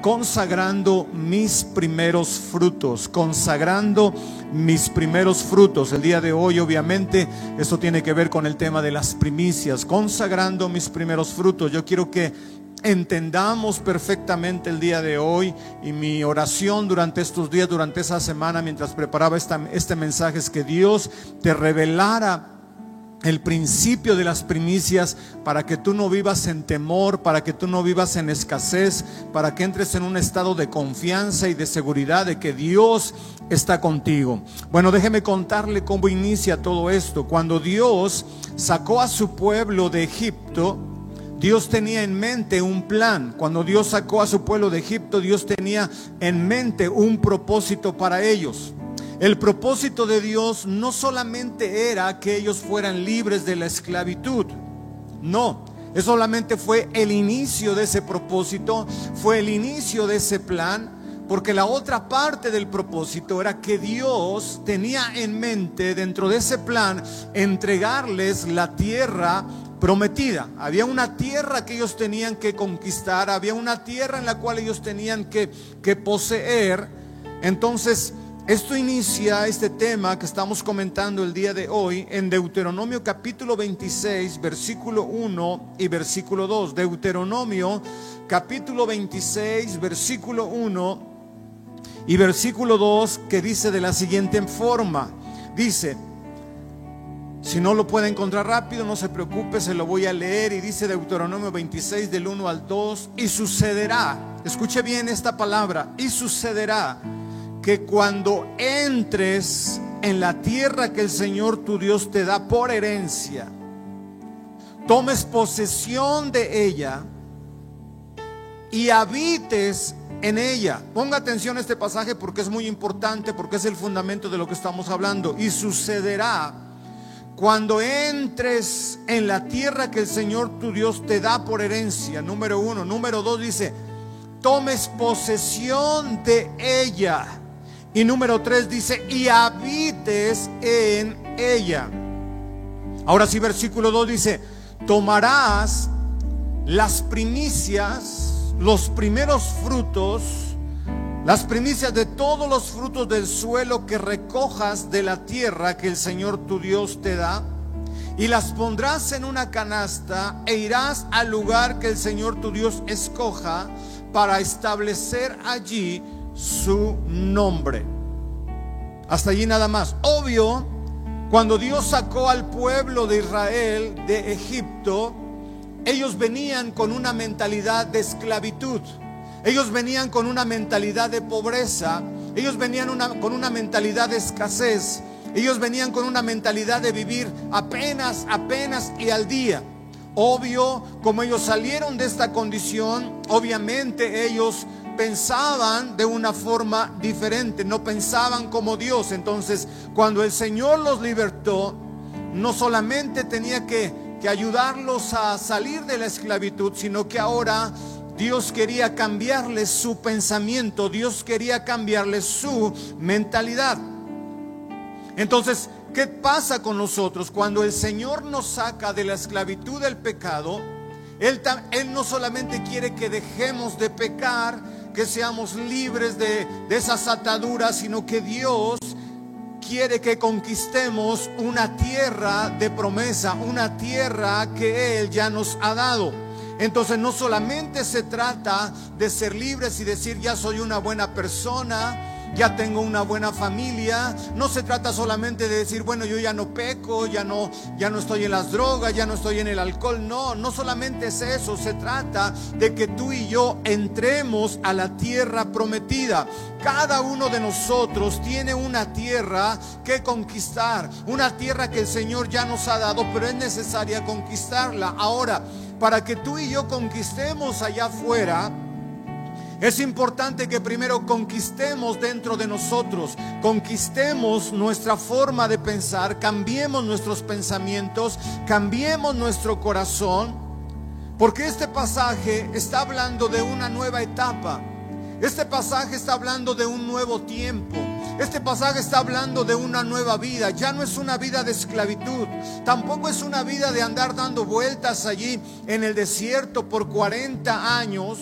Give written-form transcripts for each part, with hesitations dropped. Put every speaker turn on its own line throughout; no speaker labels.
Consagrando mis primeros frutos, consagrando mis primeros frutos. El día de hoy, obviamente, esto tiene que ver con el tema de las primicias, consagrando mis primeros frutos. Yo quiero que entendamos perfectamente el día de hoy, y mi oración durante estos días, durante esa semana, mientras preparaba este mensaje, es que Dios te revelara el principio de las primicias, para que tú no vivas en temor, para que tú no vivas en escasez, para que entres en un estado de confianza y de seguridad de que Dios está contigo. Bueno, déjeme contarle cómo inicia todo esto. Cuando Dios sacó a su pueblo de Egipto, Dios tenía en mente un plan. Cuando Dios sacó a su pueblo de Egipto, Dios tenía en mente un propósito para ellos. El propósito de Dios no solamente era que ellos fueran libres de la esclavitud. No, eso solamente fue el inicio de ese propósito, fue el inicio de ese plan, porque la otra parte del propósito era que Dios tenía en mente, dentro de ese plan, entregarles la tierra prometida. Había una tierra que ellos tenían que conquistar, había una tierra en la cual ellos tenían que poseer. Entonces, esto inicia este tema que estamos comentando el día de hoy en Deuteronomio capítulo 26, versículo 1 y versículo 2. Deuteronomio capítulo 26, versículo 1 y versículo 2, que dice de la siguiente forma. Dice, si no lo puede encontrar rápido, no se preocupe, se lo voy a leer. Y dice Deuteronomio 26 del 1 al 2. Y sucederá, escuche bien esta palabra, y sucederá que cuando entres en la tierra que el Señor tu Dios te da por herencia, tomes posesión de ella y habites en ella. Ponga atención a este pasaje porque es muy importante, porque es el fundamento de lo que estamos hablando. Y sucederá cuando entres en la tierra que el Señor tu Dios te da por herencia. Número 1. Número 2 dice, tomes posesión de ella. Y número 3 dice, y habites en ella. Ahora sí, versículo 2 dice, tomarás las primicias, los primeros frutos, las primicias de todos los frutos del suelo que recojas de la tierra que el Señor tu Dios te da, y las pondrás en una canasta e irás al lugar que el Señor tu Dios escoja para establecer allí su nombre. Hasta allí nada más. Obvio, cuando Dios sacó al pueblo de Israel de Egipto, ellos venían con una mentalidad de esclavitud. Ellos venían con una mentalidad de pobreza. Ellos venían con una mentalidad de escasez. Ellos venían con una mentalidad de vivir apenas y al día. Obvio, como ellos salieron de esta condición, obviamente ellos pensaban de una forma diferente, no pensaban como Dios. Entonces, cuando el Señor los libertó, no solamente tenía que ayudarlos a salir de la esclavitud, sino que ahora Dios quería cambiarles su pensamiento, Dios quería cambiarles su mentalidad. Entonces, ¿qué pasa con nosotros? Cuando el Señor nos saca de la esclavitud del pecado, Él no solamente quiere que dejemos de pecar, que seamos libres de esas ataduras, sino que Dios quiere que conquistemos una tierra de promesa, una tierra que Él ya nos ha dado. Entonces no solamente se trata de ser libres y decir ya soy una buena persona, ya tengo una buena familia. No se trata solamente de decir, bueno, yo ya no peco, ya no estoy en las drogas, ya no estoy en el alcohol. No solamente es eso. Se trata de que tú y yo entremos a la tierra prometida. Cada uno de nosotros tiene una tierra que conquistar, una tierra que el Señor ya nos ha dado, pero es necesaria conquistarla. Ahora, para que tú y yo conquistemos allá afuera, es importante que primero conquistemos dentro de nosotros, conquistemos nuestra forma de pensar, cambiemos nuestros pensamientos, cambiemos nuestro corazón, porque este pasaje está hablando de una nueva etapa. Este pasaje está hablando de un nuevo tiempo. Este pasaje está hablando de una nueva vida. Ya no es una vida de esclavitud. Tampoco es una vida de andar dando vueltas allí en el desierto por 40 años.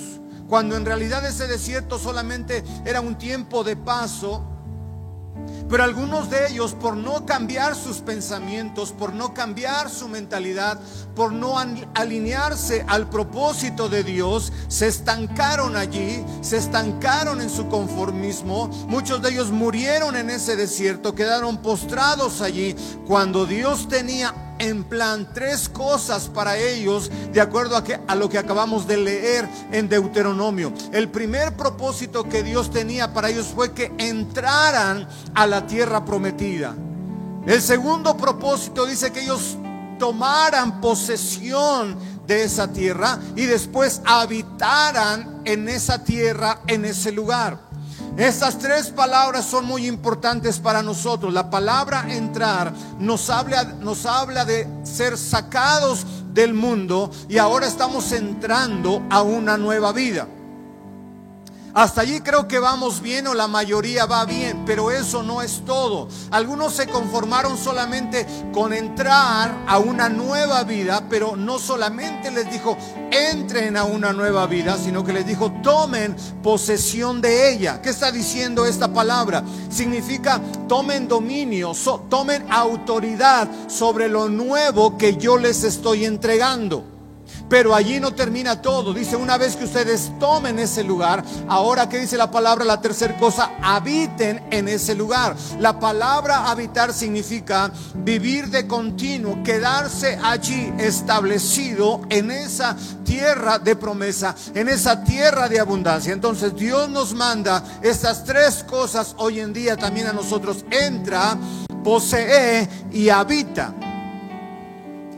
cuando en realidad ese desierto solamente era un tiempo de paso. Pero algunos de ellos, por no cambiar sus pensamientos, por no cambiar su mentalidad, por no alinearse al propósito de Dios, se estancaron allí, se estancaron en su conformismo. Muchos de ellos murieron en ese desierto, quedaron postrados allí, cuando Dios tenía en plan 3 cosas para ellos, de acuerdo a lo que acabamos de leer en Deuteronomio. El primer propósito que Dios tenía para ellos fue que entraran a la tierra prometida. El segundo propósito dice que ellos tomaran posesión de esa tierra y después habitaran en esa tierra, en ese lugar. Estas 3 palabras son muy importantes para nosotros. La palabra entrar nos habla de ser sacados del mundo y ahora estamos entrando a una nueva vida. Hasta allí creo que vamos bien, o la mayoría va bien, pero eso no es todo. Algunos se conformaron solamente con entrar a una nueva vida, pero no solamente les dijo entren a una nueva vida, sino que les dijo tomen posesión de ella. ¿Qué está diciendo esta palabra? Significa tomen dominio, tomen autoridad sobre lo nuevo que yo les estoy entregando. Pero allí no termina todo. Dice, una vez que ustedes tomen ese lugar, ahora, ¿qué dice la palabra? La tercera cosa, habiten en ese lugar. La palabra habitar significa vivir de continuo, quedarse allí establecido en esa tierra de promesa, en esa tierra de abundancia. Entonces Dios nos manda estas 3 cosas hoy en día también a nosotros: entra, posee y habita.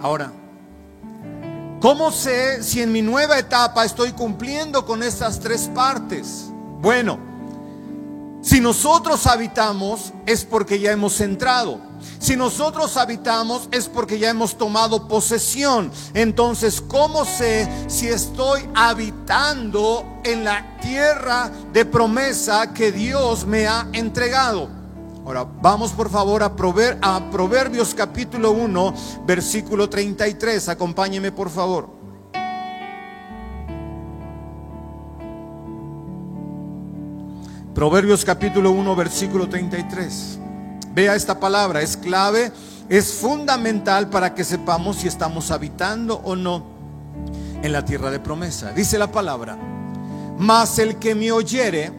Ahora, ¿cómo sé si en mi nueva etapa estoy cumpliendo con estas 3 partes? Bueno, si nosotros habitamos es porque ya hemos entrado. Si nosotros habitamos es porque ya hemos tomado posesión. Entonces, ¿cómo sé si estoy habitando en la tierra de promesa que Dios me ha entregado? Ahora, vamos por favor a Proverbios capítulo 1, versículo 33. Acompáñeme por favor. Proverbios capítulo 1, versículo 33. Vea esta palabra, es clave, es fundamental para que sepamos si estamos habitando o no en la tierra de promesa. Dice la palabra: mas el que me oyere,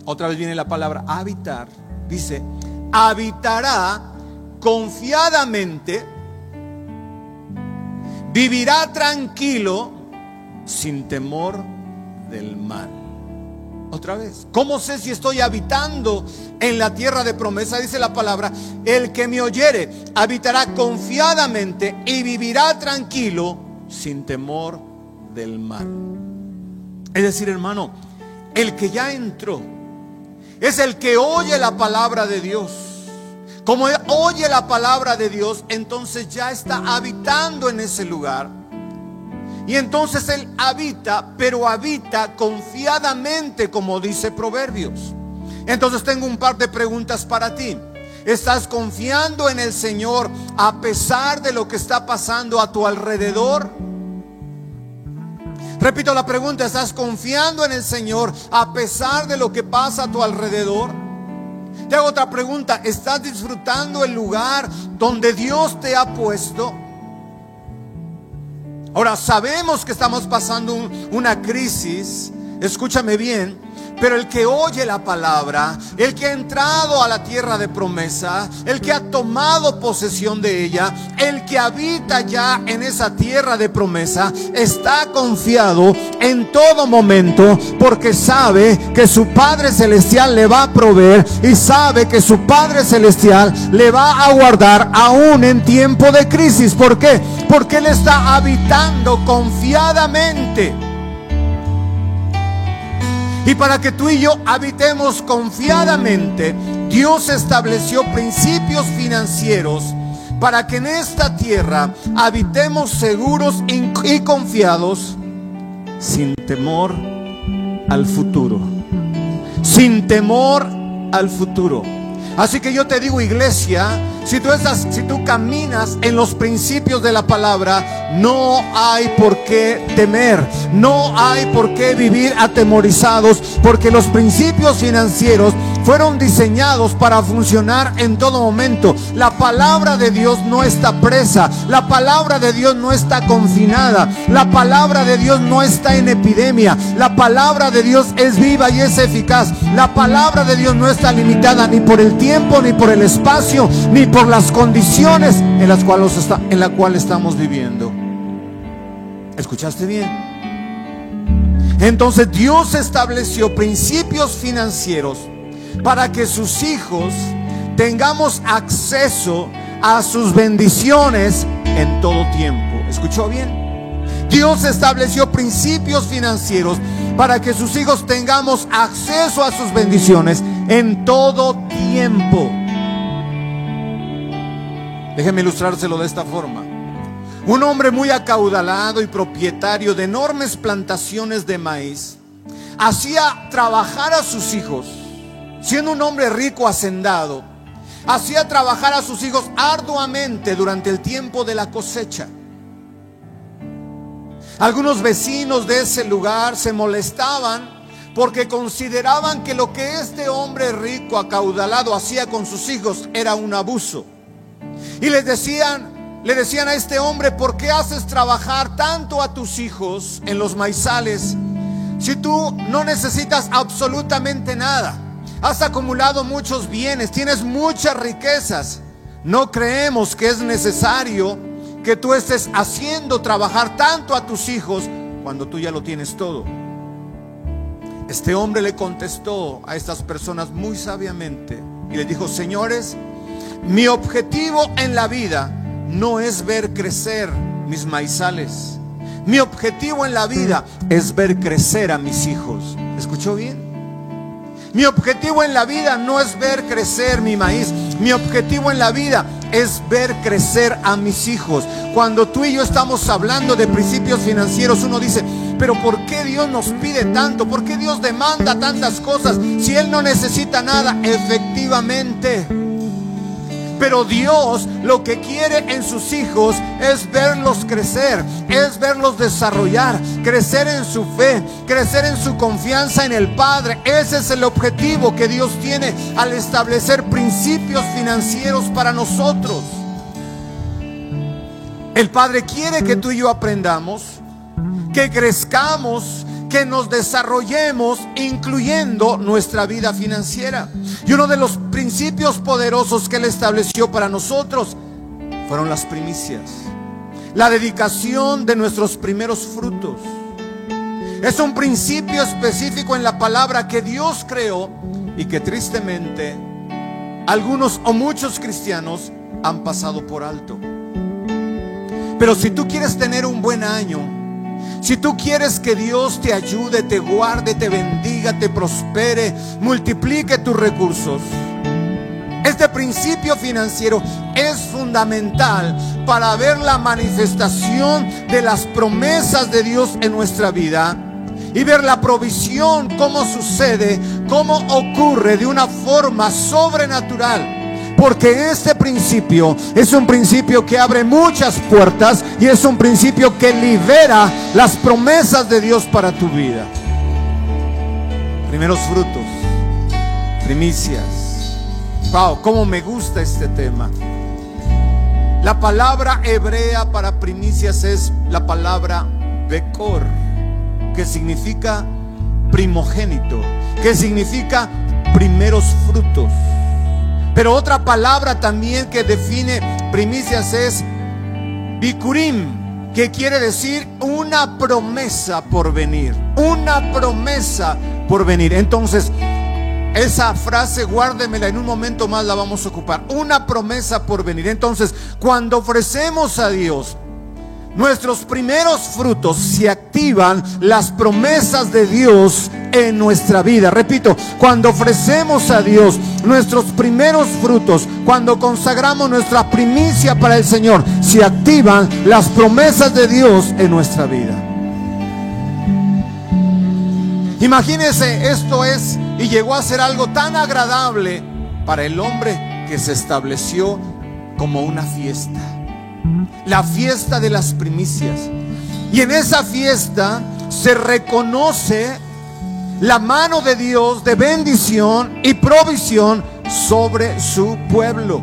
otra vez viene la palabra habitar. Dice, habitará confiadamente, vivirá tranquilo, sin temor del mal. Otra vez, ¿cómo sé si estoy habitando en la tierra de promesa? Dice la palabra, el que me oyere habitará confiadamente y vivirá tranquilo, sin temor del mal. Es decir, hermano, el que ya entró es el que oye la palabra de Dios. Como oye la palabra de Dios, entonces ya está habitando en ese lugar. Y entonces él habita, pero habita confiadamente, como dice Proverbios. Entonces tengo un par de preguntas para ti. ¿Estás confiando en el Señor a pesar de lo que está pasando a tu alrededor? Repito la pregunta, ¿estás confiando en el Señor a pesar de lo que pasa a tu alrededor? Te hago otra pregunta, ¿estás disfrutando el lugar donde Dios te ha puesto? Ahora, sabemos que estamos pasando una crisis, escúchame bien, pero el que oye la palabra, el que ha entrado a la tierra de promesa, el que ha tomado posesión de ella, el que habita ya en esa tierra de promesa, está confiado en todo momento, porque sabe que su Padre Celestial le va a proveer y sabe que su Padre Celestial le va a guardar aún en tiempo de crisis. ¿Por qué? Porque Él está habitando confiadamente. Y para que tú y yo habitemos confiadamente, Dios estableció principios financieros para que en esta tierra habitemos seguros y confiados, sin temor al futuro. Sin temor al futuro. Así que yo te digo, iglesia, si tú caminas en los principios de la palabra, no hay por qué temer, no hay por qué vivir atemorizados, porque los principios financieros fueron diseñados para funcionar en todo momento. La palabra de Dios no está presa, la palabra de Dios no está confinada, la palabra de Dios no está en epidemia, la palabra de Dios es viva y es eficaz. La palabra de Dios no está limitada ni por el tiempo, ni por el espacio, ni por las condiciones en las cuales estamos viviendo. ¿Escuchaste bien? Entonces Dios estableció principios financieros para que sus hijos tengamos acceso a sus bendiciones en todo tiempo. ¿Escuchó bien? Dios estableció principios financieros para que sus hijos tengamos acceso a sus bendiciones en todo tiempo. Déjeme ilustrárselo de esta forma. Un hombre muy acaudalado y propietario de enormes plantaciones de maíz hacía trabajar a sus hijos, siendo un hombre rico, hacendado, hacía trabajar a sus hijos arduamente durante el tiempo de la cosecha. Algunos vecinos de ese lugar se molestaban porque consideraban que lo que este hombre rico, acaudalado, hacía con sus hijos era un abuso. Y le decían a este hombre: ¿por qué haces trabajar tanto a tus hijos en los maizales si tú no necesitas absolutamente nada? Has acumulado muchos bienes, tienes muchas riquezas. No creemos que es necesario que tú estés haciendo trabajar tanto a tus hijos cuando tú ya lo tienes todo. Este hombre le contestó a estas personas muy sabiamente y les dijo: señores, mi objetivo en la vida no es ver crecer mis maizales. Mi objetivo en la vida es ver crecer a mis hijos. ¿Escuchó bien? Mi objetivo en la vida no es ver crecer mi maíz. Mi objetivo en la vida es ver crecer a mis hijos. Cuando tú y yo estamos hablando de principios financieros, uno dice: pero ¿por qué Dios nos pide tanto? ¿Por qué Dios demanda tantas cosas si Él no necesita nada? Efectivamente. Pero Dios lo que quiere en sus hijos es verlos crecer, es verlos desarrollar, crecer en su fe, crecer en su confianza en el Padre. Ese es el objetivo que Dios tiene al establecer principios financieros para nosotros. El Padre quiere que tú y yo aprendamos, que crezcamos, que nos desarrollemos, incluyendo nuestra vida financiera. Y uno de los principios poderosos que Él estableció para nosotros fueron las primicias, la dedicación de nuestros primeros frutos. Es un principio específico en la palabra que Dios creó y que tristemente algunos o muchos cristianos han pasado por alto. Pero si tú quieres tener un buen año, si tú quieres que Dios te ayude, te guarde, te bendiga, te prospere, multiplique tus recursos, este principio financiero es fundamental para ver la manifestación de las promesas de Dios en nuestra vida y ver la provisión, cómo sucede, cómo ocurre de una forma sobrenatural. Porque este principio es un principio que abre muchas puertas y es un principio que libera las promesas de Dios para tu vida. Primeros frutos, primicias. Wow, cómo me gusta este tema. La palabra hebrea para primicias es la palabra bekor, que significa primogénito, que significa primeros frutos. Pero otra palabra también que define primicias es bikurim, que quiere decir una promesa por venir. Una promesa por venir. Entonces, esa frase guárdemela, en un momento más la vamos a ocupar. Una promesa por venir. Entonces, cuando ofrecemos a Dios nuestros primeros frutos, se activan las promesas de Dios en nuestra vida. Repito, cuando ofrecemos a Dios nuestros primeros frutos, cuando consagramos nuestra primicia para el Señor, se activan las promesas de Dios en nuestra vida. Imagínense, esto es y llegó a ser algo tan agradable para el hombre que se estableció como una fiesta, la fiesta de las primicias. Y en esa fiesta se reconoce la mano de Dios de bendición y provisión sobre su pueblo.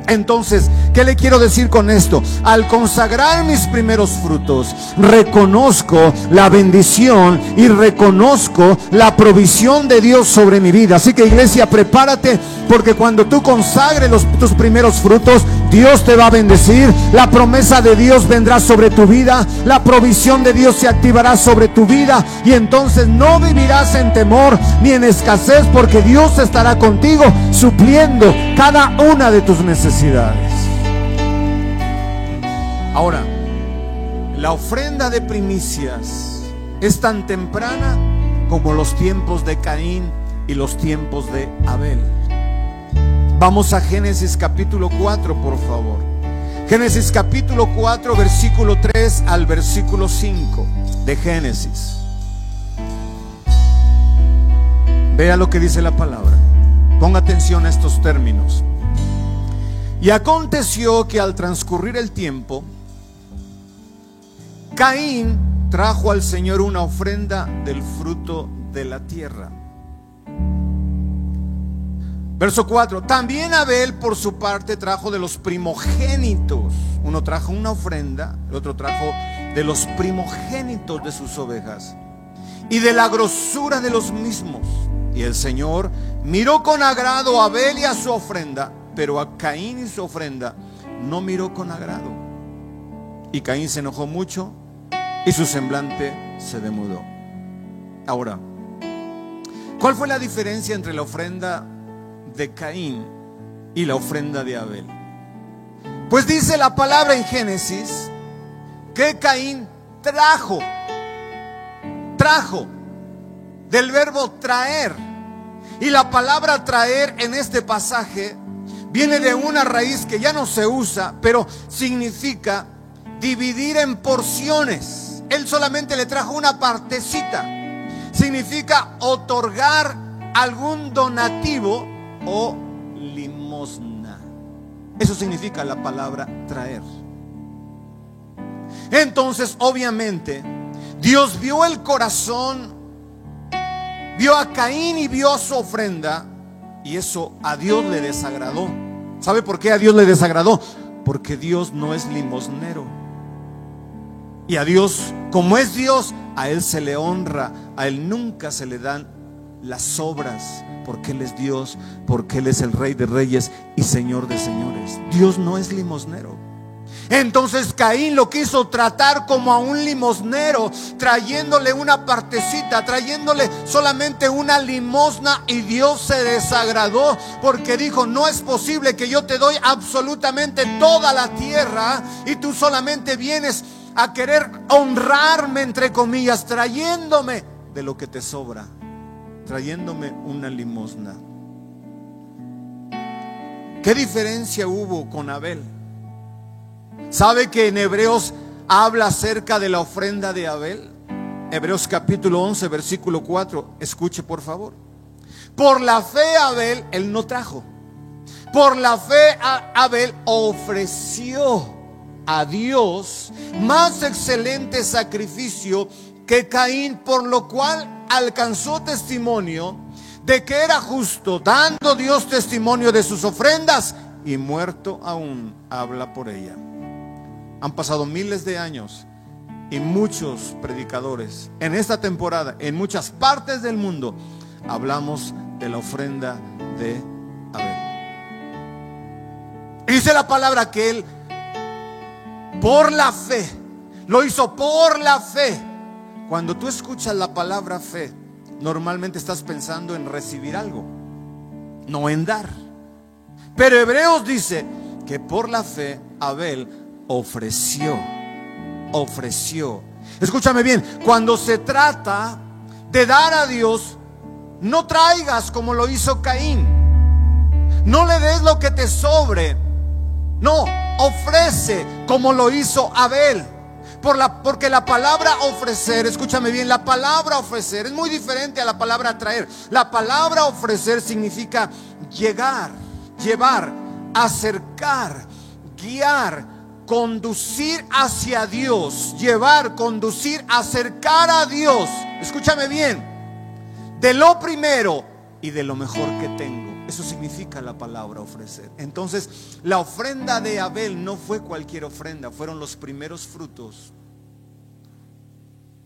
Entonces, ¿qué le quiero decir con esto? Al consagrar mis primeros frutos, reconozco la bendición y reconozco la provisión de Dios sobre mi vida. Así que, iglesia, prepárate, porque cuando tú consagres tus primeros frutos, Dios te va a bendecir. La promesa de Dios vendrá sobre tu vida, la provisión de Dios se activará sobre tu vida, y entonces no vivirás en temor ni en escasez, porque Dios estará contigo, supliendo cada una de tus necesidades. Ahora, la ofrenda de primicias es tan temprana como los tiempos de Caín y los tiempos de Abel. Vamos a Génesis capítulo 4, por favor. Génesis capítulo 4, versículo 3 al versículo 5 de Génesis. Vea lo que dice la palabra. Ponga atención a estos términos. Y aconteció que al transcurrir el tiempo, Caín trajo al Señor una ofrenda del fruto de la tierra. Verso 4. También Abel por su parte trajo de los primogénitos. Uno trajo una ofrenda, el otro trajo de los primogénitos de sus ovejas y de la grosura de los mismos. Y el Señor miró con agrado a Abel y a su ofrenda, pero a Caín y su ofrenda no miró con agrado. Y Caín se enojó mucho y su semblante se demudó. Ahora, ¿cuál fue la diferencia entre la ofrenda de Caín y la ofrenda de Abel? Pues dice la palabra en Génesis que Caín trajo del verbo traer. Y la palabra traer en este pasaje viene de una raíz que ya no se usa, pero significa dividir en porciones. Él solamente le trajo una partecita. Significa otorgar algún donativo o limosna. Eso significa la palabra traer. Entonces, obviamente, Dios vio el corazón, vio a Caín y vio a su ofrenda, y eso a Dios le desagradó. ¿Sabe por qué a Dios le desagradó? Porque Dios no es limosnero. Y a Dios, como es Dios, a Él se le honra, a Él nunca se le dan las obras, porque Él es Dios, porque Él es el Rey de Reyes y Señor de Señores. Dios no es limosnero. Entonces Caín lo quiso tratar como a un limosnero, trayéndole una partecita, trayéndole solamente una limosna, y Dios se desagradó porque dijo: no es posible que yo te doy absolutamente toda la tierra y tú solamente vienes a querer honrarme, entre comillas, trayéndome de lo que te sobra, trayéndome una limosna. ¿Qué diferencia hubo con Abel? ¿Sabe que en Hebreos habla acerca de la ofrenda de Abel? Hebreos capítulo 11, versículo 4. Escuche, por favor. Por la fe Abel, él no trajo. Por la fe Abel ofreció a Dios más excelente sacrificio que Caín, por lo cual alcanzó testimonio de que era justo, dando Dios testimonio de sus ofrendas, y muerto aún habla por ella. Han pasado miles de años y muchos predicadores en esta temporada, en muchas partes del mundo, hablamos de la ofrenda de Abel. Dice la palabra que él, por la fe, lo hizo por la fe. Cuando tú escuchas la palabra fe, normalmente estás pensando en recibir algo, no en dar. Pero Hebreos dice que por la fe Abel ofreció. Escúchame bien, cuando se trata de dar a Dios, no traigas como lo hizo Caín. No le des lo que te sobre. No, ofrece como lo hizo Abel. Porque la palabra ofrecer, escúchame bien, la palabra ofrecer es muy diferente a la palabra traer. La palabra ofrecer significa llegar, llevar, acercar, guiar, conducir hacia Dios, llevar, conducir, acercar a Dios. Escúchame bien, de lo primero y de lo mejor que tengo. Eso significa la palabra ofrecer. Entonces, la ofrenda de Abel no fue cualquier ofrenda, fueron los primeros frutos.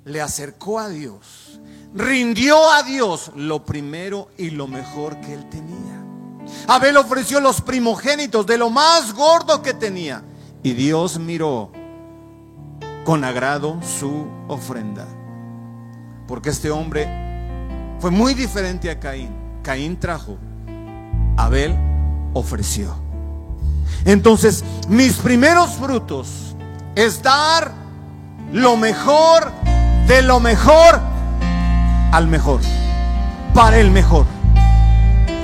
Le acercó a Dios, rindió a Dios lo primero y lo mejor que él tenía. Abel ofreció los primogénitos de lo más gordo que tenía, y Dios miró con agrado su ofrenda, porque este hombre fue muy diferente a Caín. Caín trajo, Abel ofreció. Entonces, mis primeros frutos es dar lo mejor de lo mejor al mejor, para el mejor.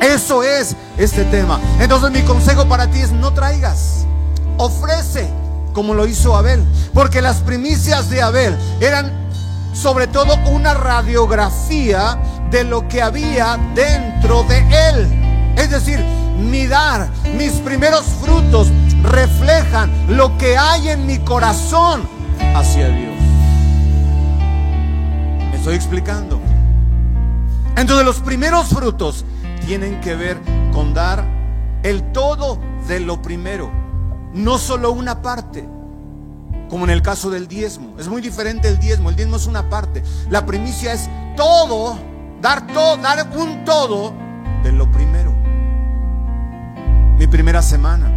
Eso es este tema. Entonces mi consejo para ti es: no traigas, ofrece como lo hizo Abel, porque las primicias de Abel eran sobre todo una radiografía de lo que había dentro de él. Es decir, mi dar, mis primeros frutos reflejan lo que hay en mi corazón hacia Dios. ¿Me estoy explicando? Entonces los primeros frutos tienen que ver con dar el todo de lo primero, no solo una parte, como en el caso del diezmo. Es muy diferente el diezmo es una parte. La primicia es todo, dar un todo de lo primero. Mi primera semana,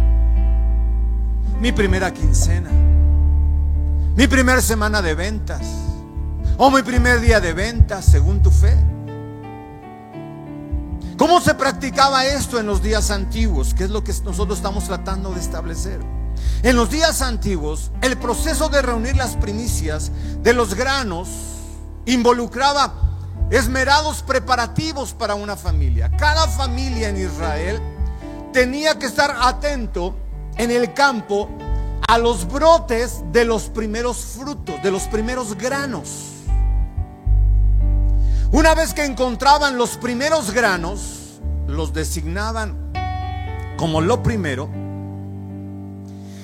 mi primera quincena, mi primera semana de ventas, o mi primer día de ventas, según tu fe. ¿Cómo se practicaba esto en los días antiguos? ¿Qué es lo que nosotros estamos tratando de establecer? En los días antiguos, el proceso de reunir las primicias de los granos involucraba esmerados preparativos para una familia. Cada familia en Israel tenía que estar atento en el campo a los brotes de los primeros frutos, de los primeros granos. Una vez que encontraban los primeros granos, los designaban como lo primero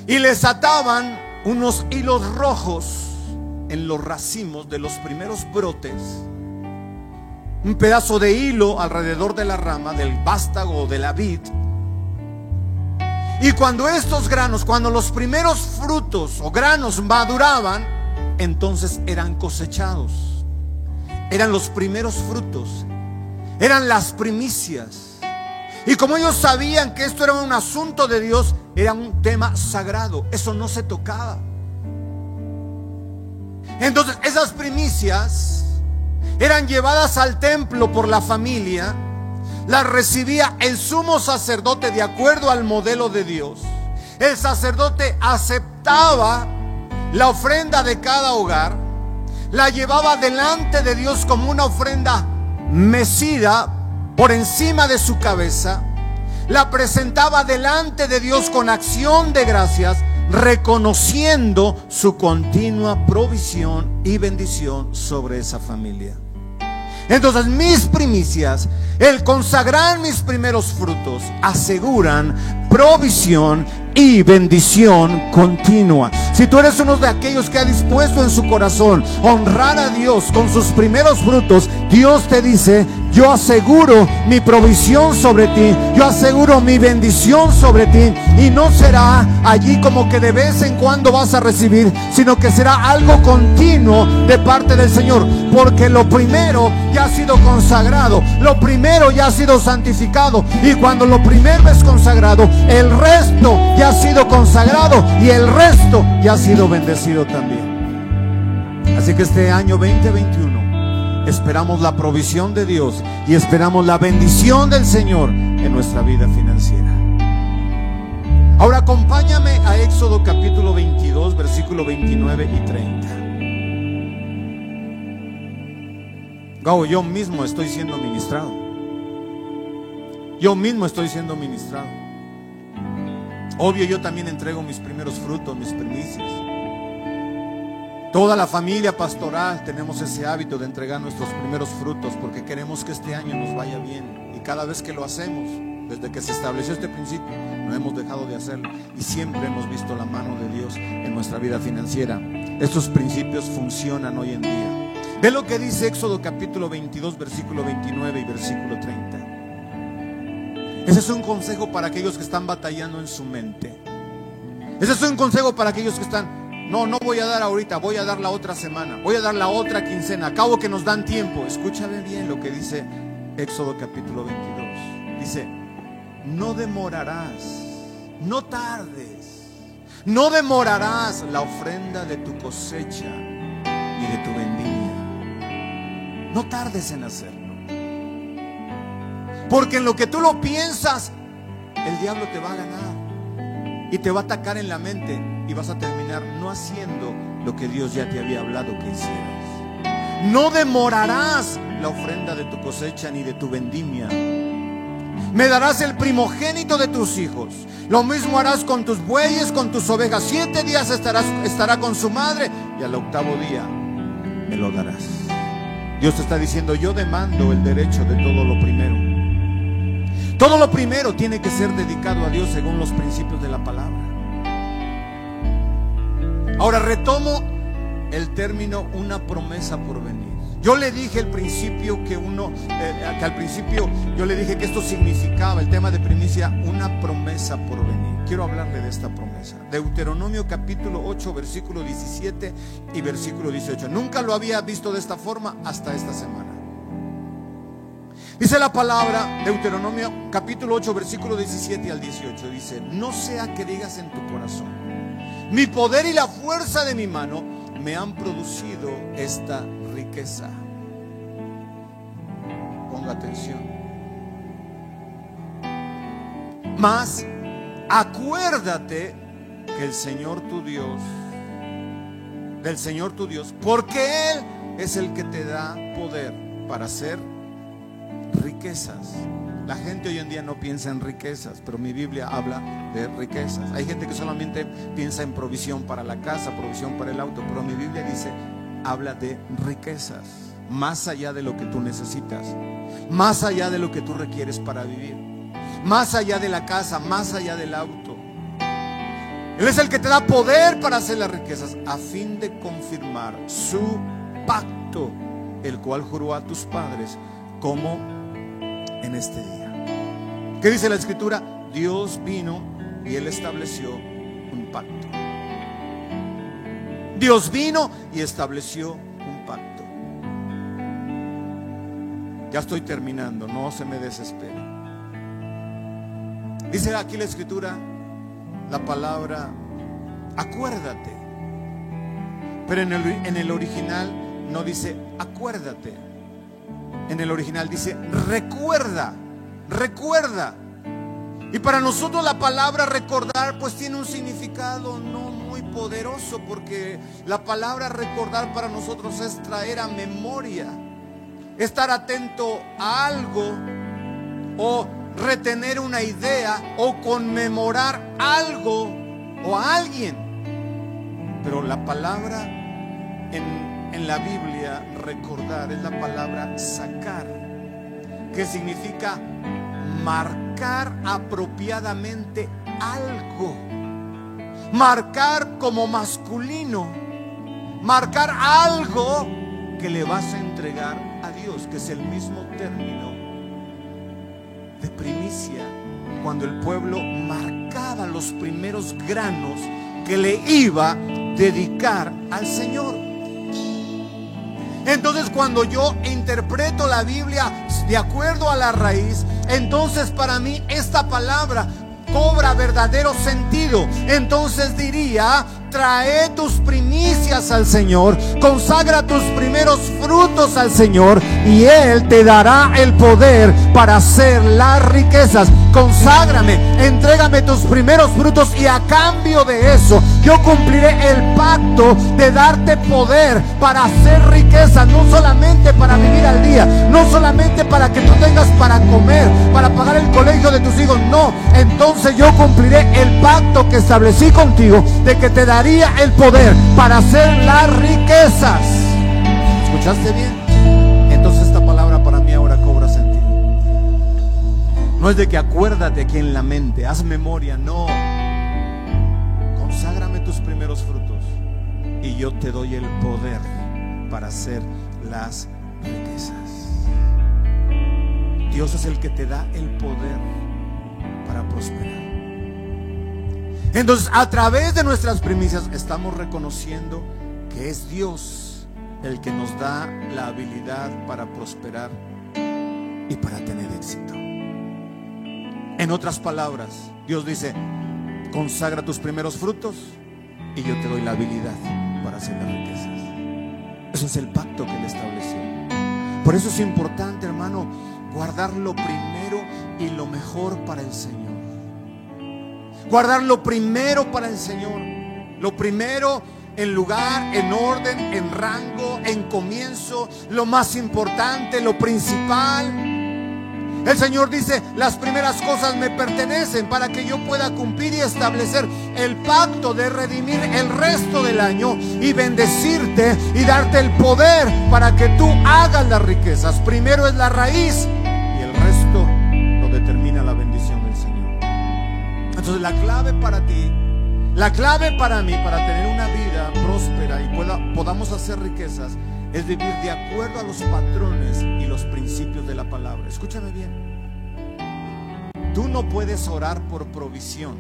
y les ataban unos hilos rojos en los racimos de los primeros brotes, un pedazo de hilo alrededor de la rama del vástago o de la vid. Y cuando estos granos, cuando los primeros frutos o granos maduraban, entonces eran cosechados. Eran los primeros frutos, eran las primicias. Y como ellos sabían que esto era un asunto de Dios, era un tema sagrado, eso no se tocaba. Entonces esas primicias eran llevadas al templo por la familia, las recibía el sumo sacerdote de acuerdo al modelo de Dios. El sacerdote aceptaba la ofrenda de cada hogar, la llevaba delante de Dios como una ofrenda mecida por encima de su cabeza, la presentaba delante de Dios con acción de gracias, reconociendo su continua provisión y bendición sobre esa familia. Entonces mis primicias, el consagrar mis primeros frutos, aseguran provisión y bendición continua. Si tú eres uno de aquellos que ha dispuesto en su corazón honrar a Dios con sus primeros frutos, Dios te dice: yo aseguro mi provisión sobre ti, yo aseguro mi bendición sobre ti. Y no será allí como que de vez en cuando vas a recibir, sino que será algo continuo de parte del Señor, porque lo primero ya ha sido consagrado, lo primero ya ha sido santificado. Y cuando lo primero es consagrado, el resto ya ha sido consagrado y el resto ya ha sido bendecido también. Así que este año 2021 esperamos la provisión de Dios y esperamos la bendición del Señor en nuestra vida financiera. Ahora acompáñame a Éxodo capítulo 22, versículo 29 y 30. Yo mismo estoy siendo ministrado. Yo mismo estoy siendo ministrado. Obvio, yo también entrego mis primeros frutos, mis primicias. Toda la familia pastoral tenemos ese hábito de entregar nuestros primeros frutos, porque queremos que este año nos vaya bien. Y cada vez que lo hacemos, Desde que se estableció este principio, no hemos dejado de hacerlo y siempre hemos visto la mano de Dios en nuestra vida financiera. Estos principios funcionan hoy en día. Ve lo que dice Éxodo capítulo 22, versículo 29 y versículo 30. Ese es un consejo para aquellos que están batallando en su mente. Ese es un consejo para aquellos que están: no voy a dar ahorita, voy a dar la otra semana, voy a dar la otra quincena, acabo que nos dan tiempo. Escúchame bien lo que dice Éxodo capítulo 22. Dice: no demorarás, no tardes, no demorarás la ofrenda de tu cosecha y de tu vendimia. No tardes en hacerlo, porque en lo que tú lo piensas, el diablo te va a ganar y te va a atacar en la mente, y vas a terminar no haciendo lo que Dios ya te había hablado que hicieras. No demorarás la ofrenda de tu cosecha ni de tu vendimia. Me darás el primogénito de tus hijos. Lo mismo harás con tus bueyes, con tus ovejas. 7 días estará con su madre, y al 8º día me lo darás. Dios te está diciendo: yo demando el derecho de todo lo primero. Todo lo primero tiene que ser dedicado a Dios según los principios de la palabra. Ahora retomo el término una promesa por venir. Yo le dije al principio que al principio yo le dije que esto significaba, el tema de primicia, una promesa por venir. Quiero hablarle de esta promesa. Deuteronomio capítulo 8, versículo 17 y versículo 18. Nunca lo había visto de esta forma hasta esta semana. Dice la palabra, Deuteronomio capítulo 8, versículo 17 al 18. Dice: no sea que digas en tu corazón: mi poder y la fuerza de mi mano me han producido esta riqueza. Ponga atención. Mas acuérdate que del Señor tu Dios, porque Él es el que te da poder para hacer riquezas. La gente hoy en día no piensa en riquezas, pero mi Biblia habla de riquezas. Hay gente que solamente piensa en provisión para la casa, provisión para el auto, pero mi Biblia dice, habla de riquezas, más allá de lo que tú necesitas, más allá de lo que tú requieres para vivir, más allá de la casa, más allá del auto. Él es el que te da poder para hacer las riquezas, a fin de confirmar su pacto, el cual juró a tus padres, como en este día. ¿Qué dice la Escritura? Dios vino y Él estableció un pacto. Dios vino y estableció un pacto. Ya estoy terminando, no se me desespere. Dice aquí la Escritura, la palabra acuérdate, pero en el original no dice acuérdate. En el original dice recuerda, recuerda. Y para nosotros la palabra recordar pues tiene un significado no muy poderoso, porque la palabra recordar para nosotros es traer a memoria, estar atento a algo, o retener una idea, o conmemorar algo o a alguien. Pero la palabra en la Biblia, recordar, es la palabra sacar, que significa marcar apropiadamente algo, marcar como masculino, marcar algo que le vas a entregar a Dios, que es el mismo término de primicia, cuando el pueblo marcaba los primeros granos que le iba a dedicar al Señor. Entonces, cuando yo interpreto la Biblia de acuerdo a la raíz, entonces para mí esta palabra cobra verdadero sentido. Entonces diría: trae tus primicias al Señor, consagra tus primeros frutos al Señor, y Él te dará el poder para hacer las riquezas. Conságrame, entrégame tus primeros frutos, y a cambio de eso yo cumpliré el pacto de darte poder para hacer riqueza, no solamente para vivir al día, no solamente para que tú tengas para comer, para pagar el colegio de tus hijos, no. Entonces yo cumpliré el pacto que establecí contigo, de que te daría el poder para hacer las riquezas. ¿Escuchaste bien? Entonces esta palabra para mí ahora cobra sentido. No es de que acuérdate aquí en la mente, haz memoria, no. Conságrame tus primeros frutos y yo te doy el poder para hacer las riquezas. Dios es el que te da el poder para prosperar. Entonces, a través de nuestras primicias estamos reconociendo que es Dios el que nos da la habilidad para prosperar y para tener éxito. En otras palabras, Dios dice: consagra tus primeros frutos y yo te doy la habilidad para hacer las riquezas. Eso es el pacto que Él estableció. Por eso es importante, hermano, guardar lo primero y lo mejor para el Señor. Guardar lo primero para el Señor. Lo primero en lugar, en orden, en rango, en comienzo, lo más importante, lo principal. El Señor dice: las primeras cosas me pertenecen para que yo pueda cumplir y establecer el pacto de redimir el resto del año y bendecirte y darte el poder para que tú hagas las riquezas. Primero es la raíz y el resto lo determina la bendición del Señor. Entonces la clave para ti, la clave para mí, para tener una vida próspera y podamos hacer riquezas, es vivir de acuerdo a los patrones y los principios de la palabra. Escúchame bien. Tú no puedes orar por provisión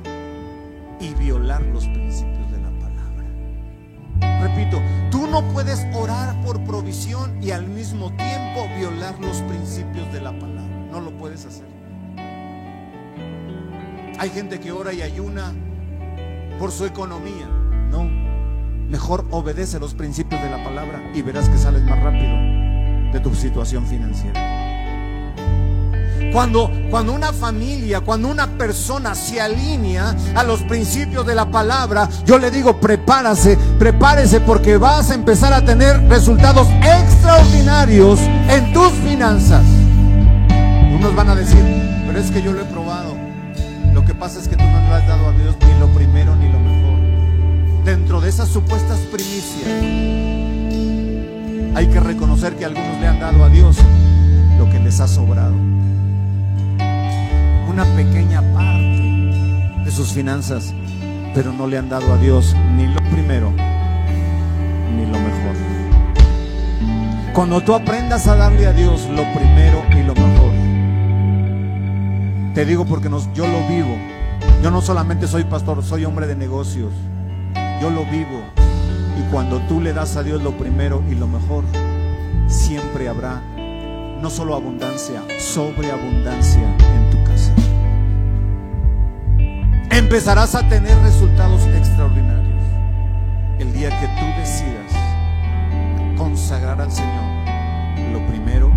y violar los principios de la palabra. Repito, tú no puedes orar por provisión y al mismo tiempo violar los principios de la palabra. No lo puedes hacer. Hay gente que ora y ayuna por su economía. No, mejor obedece los principios de la palabra y verás que sales más rápido de tu situación financiera. Cuando una familia, cuando una persona se alinea a los principios de la palabra, yo le digo: prepárese porque vas a empezar a tener resultados extraordinarios en tus finanzas. Unos van a decir: pero es que yo lo he probado. Lo que pasa es que tú no le has dado a Dios ni lo primero ni lo mejor. Dentro de esas supuestas primicias, hay que reconocer que algunos le han dado a Dios lo que les ha sobrado. Una pequeña parte de sus finanzas, pero no le han dado a Dios ni lo primero ni lo mejor. Cuando tú aprendas a darle a Dios lo primero y lo mejor, te digo porque yo lo vivo. Yo no solamente soy pastor, soy hombre de negocios. Yo lo vivo. Y cuando tú le das a Dios lo primero y lo mejor, siempre habrá no solo abundancia, sobreabundancia en tu casa. Empezarás a tener resultados extraordinarios el día que tú decidas consagrar al Señor lo primero